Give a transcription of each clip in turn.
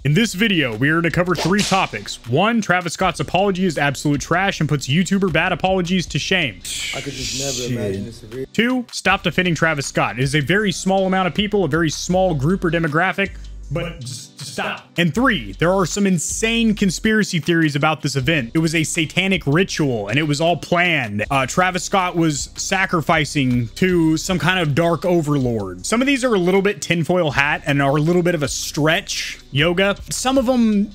In this video, we are going to cover 3 topics. 1, Travis Scott's apology is absolute trash and puts YouTuber bad apologies to shame. I could just never imagine this severe. 2, stop defending Travis Scott. It is a very small amount of people, a very small group or demographic, but just stop. And 3, there are some insane conspiracy theories about this event. It was a satanic ritual and it was all planned. Travis Scott was sacrificing to some kind of dark overlord. Some of these are a little bit tinfoil hat and are a little bit of a stretch yoga. Some of them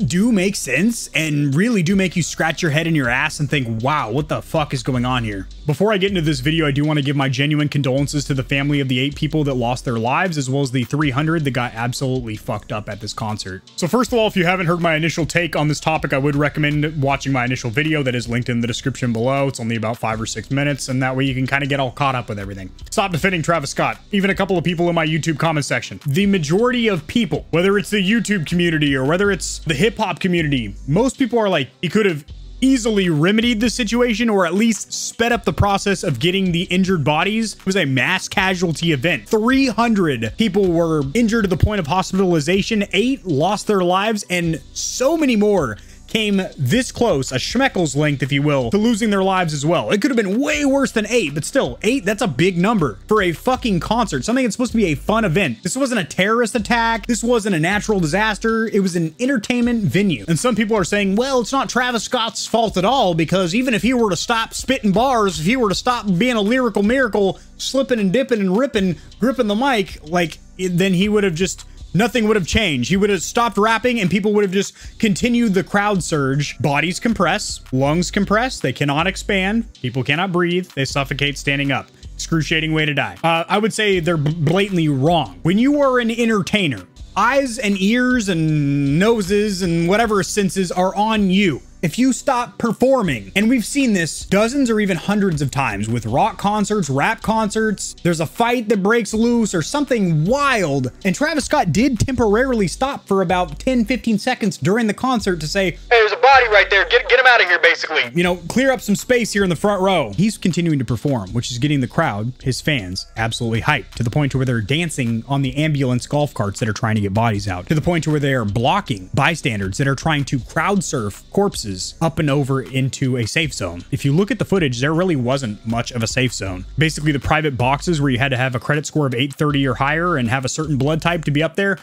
do make sense and really do make you scratch your head in your ass and think, wow, what the fuck is going on here? Before I get into this video, I do want to give my genuine condolences to the family of the 8 people that lost their lives, as well as the 300 that got absolutely fucked up at this concert. So first of all, if you haven't heard my initial take on this topic, I would recommend watching my initial video that is linked in the description below. It's only about 5 or 6 minutes, and that way you can kind of get all caught up with everything. Stop defending Travis Scott. Even a couple of people in my YouTube comment section. The majority of people, whether it's the YouTube community or whether it's the hip hop community, most people are like, he could have easily remedied the situation or at least sped up the process of getting the injured bodies. It was a mass casualty event. 300 people were injured to the point of hospitalization. 8 lost their lives, and so many more came this close, a Schmeckel's length, if you will, to losing their lives as well. It could have been way worse than 8, but still, 8, that's a big number for a fucking concert, something that's supposed to be a fun event. This wasn't a terrorist attack. This wasn't a natural disaster. It was an entertainment venue. And some people are saying, well, it's not Travis Scott's fault at all, because even if he were to stop spitting bars, if he were to stop being a lyrical miracle, slipping and dipping and ripping, gripping the mic, like, then he would have just... nothing would have changed. He would have stopped rapping and people would have just continued the crowd surge. Bodies compress, lungs compress, they cannot expand, people cannot breathe, they suffocate standing up. Excruciating way to die. I would say they're blatantly wrong. When you are an entertainer, eyes and ears and noses and whatever senses are on you. If you stop performing, and we've seen this dozens or even hundreds of times with rock concerts, rap concerts, there's a fight that breaks loose or something wild, and Travis Scott did temporarily stop for about 10-15 seconds during the concert to say, hey, there's a body right there, get him out of here, basically. You know, clear up some space here in the front row. He's continuing to perform, which is getting the crowd, his fans, absolutely hyped, to the point to where they're dancing on the ambulance golf carts that are trying to get bodies out, to the point to where they are blocking bystanders that are trying to crowd surf corpses up and over into a safe zone. If you look at the footage, there really wasn't much of a safe zone. Basically, the private boxes where you had to have a credit score of 830 or higher and have a certain blood type to be up there,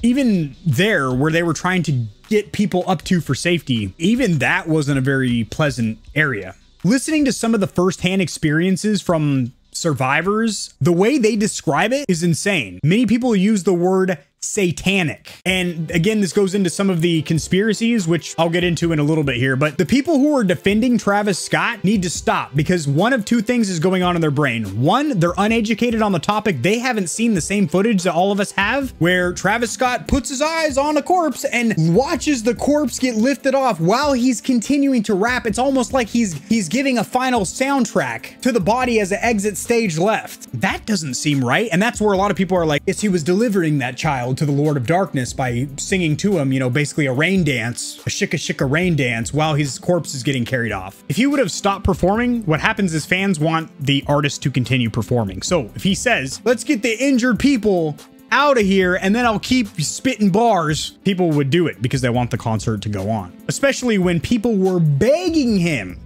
even there where they were trying to get people up to for safety, even that wasn't a very pleasant area. Listening to some of the firsthand experiences from survivors, the way they describe it is insane. Many people use the word satanic. And again, this goes into some of the conspiracies, which I'll get into in a little bit here, but the people who are defending Travis Scott need to stop, because one of 2 things is going on in their brain. 1, they're uneducated on the topic. They haven't seen the same footage that all of us have, where Travis Scott puts his eyes on a corpse and watches the corpse get lifted off while he's continuing to rap. It's almost like he's giving a final soundtrack to the body as it exits stage left. That doesn't seem right. And that's where a lot of people are like, yes, he was delivering that child to the Lord of Darkness by singing to him, you know, basically a rain dance, a shika shika rain dance while his corpse is getting carried off. If he would have stopped performing, what happens is fans want the artist to continue performing. So if he says, let's get the injured people out of here and then I'll keep spitting bars, people would do it because they want the concert to go on. Especially when people were begging him,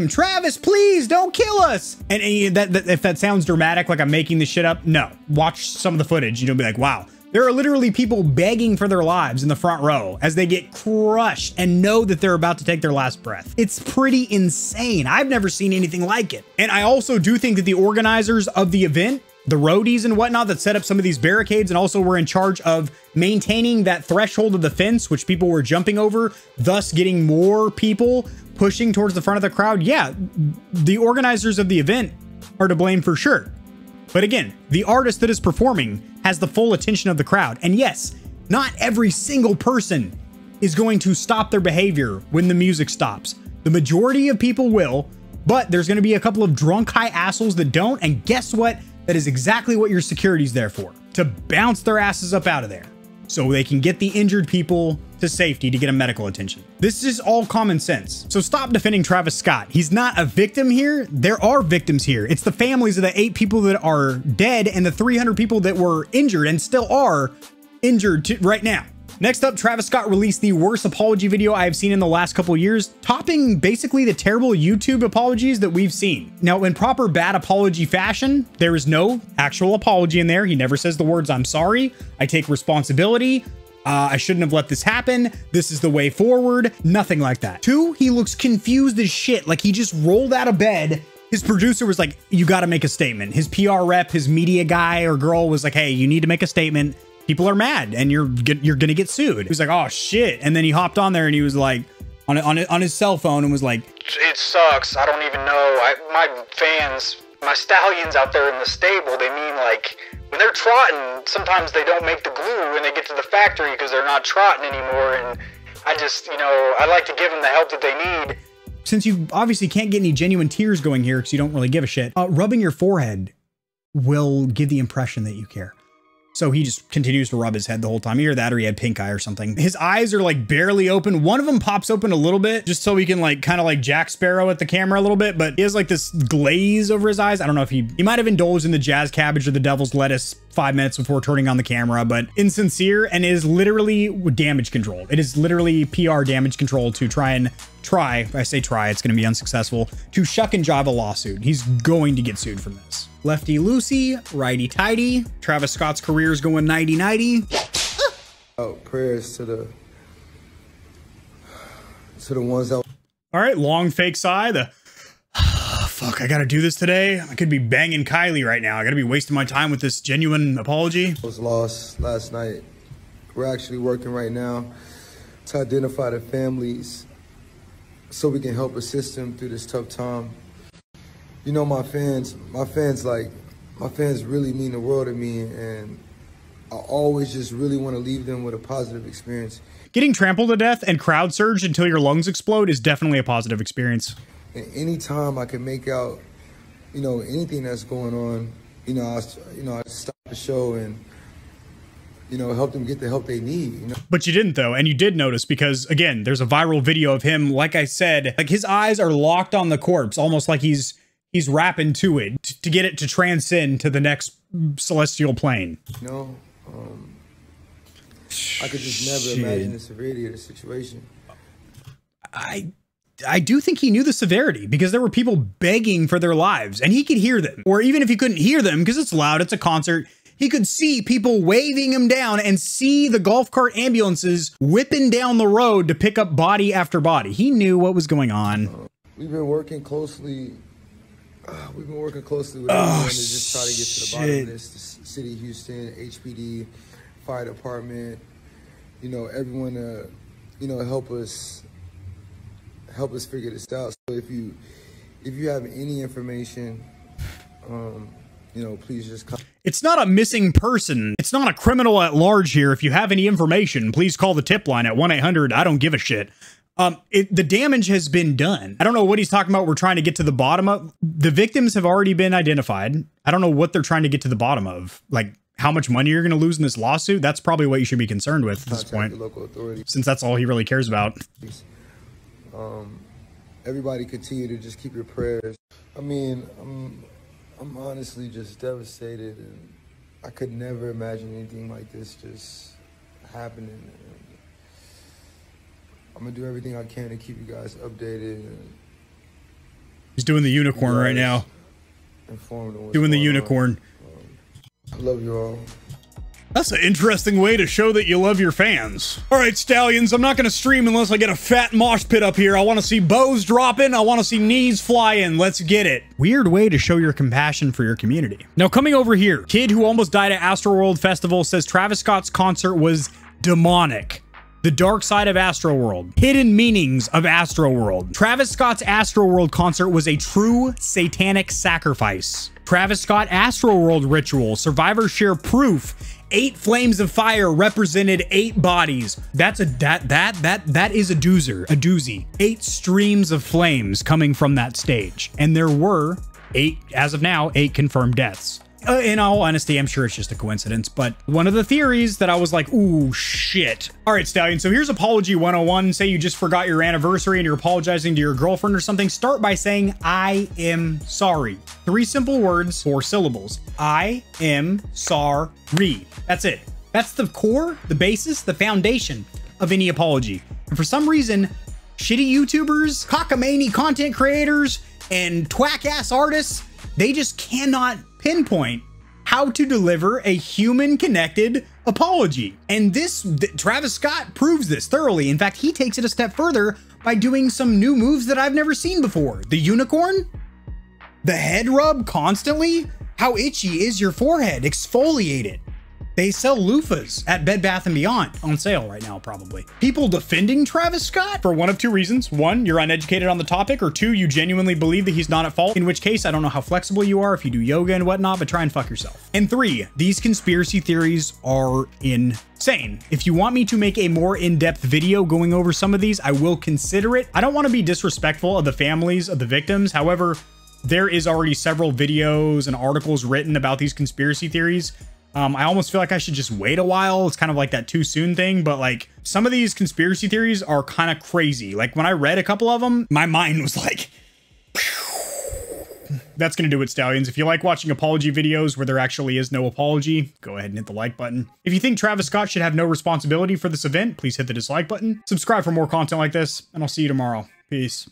Travis, please don't kill us. And if that sounds dramatic, like I'm making this shit up, no. Watch some of the footage, you'll be like, wow. There are literally people begging for their lives in the front row as they get crushed and know that they're about to take their last breath. It's pretty insane. I've never seen anything like it. And I also do think that the organizers of the event, the roadies and whatnot that set up some of these barricades and also were in charge of maintaining that threshold of the fence, which people were jumping over, thus getting more people pushing towards the front of the crowd. Yeah, the organizers of the event are to blame for sure. But again, the artist that is performing has the full attention of the crowd. And yes, not every single person is going to stop their behavior when the music stops. The majority of people will, but there's going to be a couple of drunk high assholes that don't. And guess what? That is exactly what your security's there for, to bounce their asses up out of there so they can get the injured people to safety to get a medical attention. This is all common sense. So stop defending Travis Scott. He's not a victim here. There are victims here. It's the families of the 8 people that are dead and the 300 people that were injured and still are injured right now. Next up, Travis Scott released the worst apology video I have seen in the last couple of years, topping basically the terrible YouTube apologies that we've seen. Now, in proper bad apology fashion, there is no actual apology in there. He never says the words, "I'm sorry, I take responsibility, I shouldn't have let this happen, this is the way forward," nothing like that. Two, he looks confused as shit, like he just rolled out of bed. His producer was like, "You got to make a statement." His PR rep, his media guy or girl was like, "Hey, you need to make a statement. People are mad and you're gonna get sued." He was like, "Oh shit." And then he hopped on there and he was like on his cell phone and was like, "It sucks. I don't even know. My fans, my stallions out there in the stable, they mean like when they're trotting, sometimes they don't make the glue when they get to the factory because they're not trotting anymore. And I just, you know, I like to give them the help that they need." Since you obviously can't get any genuine tears going here because you don't really give a shit, rubbing your forehead will give the impression that you care. So he just continues to rub his head the whole time. Either that or he had pink eye or something. His eyes are like barely open. One of them pops open a little bit just so he can like kind of like Jack Sparrow at the camera a little bit, but he has like this glaze over his eyes. I don't know if he might have indulged in the jazz cabbage or the devil's lettuce 5 minutes before turning on the camera, but insincere and is literally damage control. It is literally PR damage control to I say try, it's going to be unsuccessful, to shuck and jive a lawsuit. He's going to get sued from this. Lefty loosey, righty tighty. Travis Scott's career is going 90-90. Oh, prayers to the ones that. All right, long fake sigh. Fuck, I gotta do this today. I could be banging Kylie right now. I gotta be wasting my time with this genuine apology. I was lost last night. We're actually working right now to identify the families so we can help assist them through this tough time. You know, my fans really mean the world to me, and I always just really want to leave them with a positive experience. Getting trampled to death and crowd surged until your lungs explode is definitely a positive experience. And anytime I can make out, you know, anything that's going on, I stop the show and, help them get the help they need. But you didn't though, and you did notice because again, there's a viral video of him, like I said, like his eyes are locked on the corpse, almost like he's rapping to it to get it to transcend to the next celestial plane. I could just never imagine the severity of the situation. I do think he knew the severity because there were people begging for their lives and he could hear them. Or even if he couldn't hear them because it's loud, it's a concert, he could see people waving him down and see the golf cart ambulances whipping down the road to pick up body after body. He knew what was going on. We've been working closely. With everyone to just try to get to the bottom of this. The City of Houston, HPD, Fire Department, everyone to, help us figure this out. So if you have any information, please just come. It's not a missing person. It's not a criminal at large here. If you have any information, please call the tip line at 1-800 I don't give a shit. The damage has been done. I don't know what he's talking about. We're trying to get to the bottom of. The victims have already been identified. I don't know what they're trying to get to the bottom of. Like how much money you're going to lose in this lawsuit. That's probably what you should be concerned with at this point. The local authorities. Since that's all he really cares about. Everybody continue to just keep your prayers. I mean, I'm honestly just devastated, and I could never imagine anything like this just happening. I'm gonna do everything I can to keep you guys updated. He's doing the unicorn right now. Informed on what's doing the going unicorn. on. I love you all. That's an interesting way to show that you love your fans. All right, Stallions, I'm not going to stream unless I get a fat mosh pit up here. I want to see bows dropping. I want to see knees flying. Let's get it. Weird way to show your compassion for your community. Now, coming over here, kid who almost died at Astroworld Festival says Travis Scott's concert was demonic. The dark side of Astroworld. Hidden meanings of Astroworld. Travis Scott's Astroworld concert was a true satanic sacrifice. Travis Scott Astroworld ritual. Survivors share proof. 8 flames of fire represented 8 bodies. That is a doozy. 8 streams of flames coming from that stage. And there were 8, as of now, 8 confirmed deaths. In all honesty, I'm sure it's just a coincidence, but one of the theories that I was like, ooh, shit. All right, Stallion, so here's Apology 101. Say you just forgot your anniversary and you're apologizing to your girlfriend or something. Start by saying, I am sorry. 3 simple words, 4 syllables. I am sorry. That's it. That's the core, the basis, the foundation of any apology. And for some reason, shitty YouTubers, cockamamie content creators, and twack-ass artists, they just cannot pinpoint how to deliver a human-connected apology. And Travis Scott proves this thoroughly. In fact, he takes it a step further by doing some new moves that I've never seen before. The unicorn, the head rub constantly. How itchy is your forehead? Exfoliate it. They sell loofahs at Bed Bath & Beyond, on sale right now, probably. People defending Travis Scott for one of two reasons. One, you're uneducated on the topic, or two, you genuinely believe that he's not at fault, in which case, I don't know how flexible you are if you do yoga and whatnot, but try and fuck yourself. And three, these conspiracy theories are insane. If you want me to make a more in-depth video going over some of these, I will consider it. I don't want to be disrespectful of the families of the victims. However, there is already several videos and articles written about these conspiracy theories. I almost feel like I should just wait a while. It's kind of like that too soon thing, but like some of these conspiracy theories are kind of crazy. Like when I read a couple of them, my mind was like, that's going to do it, Stallions. If you like watching apology videos where there actually is no apology, go ahead and hit the like button. If you think Travis Scott should have no responsibility for this event, please hit the dislike button. Subscribe for more content like this, and I'll see you tomorrow. Peace.